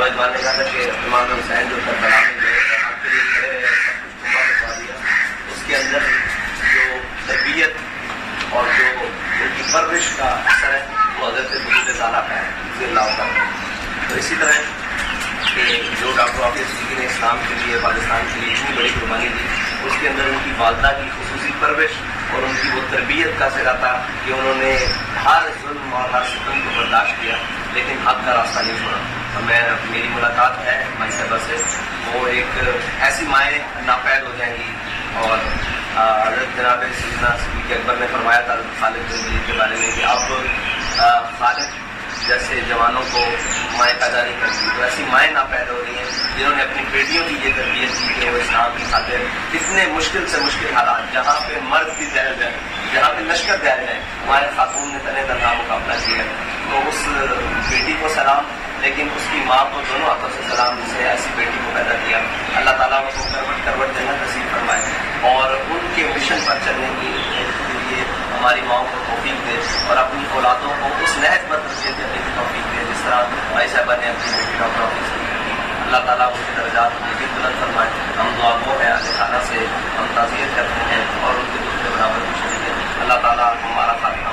اجمال نے کہا تھا کہ امام حسین جو کربلا میں گئے آپ کے لیے کھڑے رہے، سب کچھ کنبہ بٹوا دیا، اس کے اندر جو تربیت اور جو ان کی پرورش کا اثر ہے وہ حضرت وجود زالہ کا ہے رضی اللہ عنہ۔ تو اسی طرح کہ جو ڈاکٹر عافیہ صدیقی نے اسلام کے لیے، پاکستان کے لیے اتنی بڑی قربانی دی، اس کے اندر ان کی والدہ کی خصوصی پرورش اور ان کی وہ تربیت کا صلہ تھا کہ انہوں نے ہر ظلم اور ہر ستم کو برداشت کیا لیکن حق کا راستہ نہیں چھوڑا۔ میری ملاقات ہے مائی صاحبہ سے، وہ ایک ایسی مائیں ناپید ہو جائیں گی، اور حضرت جناب سیدنا صدیق اکبر نے فرمایا تھا خالد بن ولید کے بارے میں کہ اب خالد جیسے جوانوں کو مائیں پیدا نہیں کرتی، تو ایسی مائیں ناپید ہو رہی ہیں جنہوں نے اپنی بیٹیوں کی یہ تربیت کی کہ وہ اسلام کی خاطر اتنے مشکل سے مشکل حالات، جہاں پہ مرد بھی جائز ہے، جہاں پہ لشکر جائز ہے، ہمارے خاتون نے تنہ تنہا مقابلہ کیا ہے۔ تو اس بیٹی کو سلام، لیکن اس کی ماں کو دونوں ہاتھوں سے سلام، جس نے ایسی بیٹی کو پیدا کیا۔ اللہ تعالیٰ ان کو کروٹ کروٹ جنت نصیب فرمائے اور ان کے مشن پر چلنے کے لیے ہماری ماؤں کو توفیق دے اور اپنی اولادوں کو اس نہج پر تربیت دینے کی توفیق دے جس طرح بھائی صاحبہ نے اپنی بیٹی ڈاکٹر عافیہ صدیقی کی۔ اللہ تعالیٰ ان کے درجات مزید بلند فرمائے۔ ہم دعا گو ہے اہل خانہ سے ہم تعزیت کرتے ہیں اور ان کے دوسرے برابر خوشی دیں۔ اللہ تعالیٰ ہمارا خاتمہ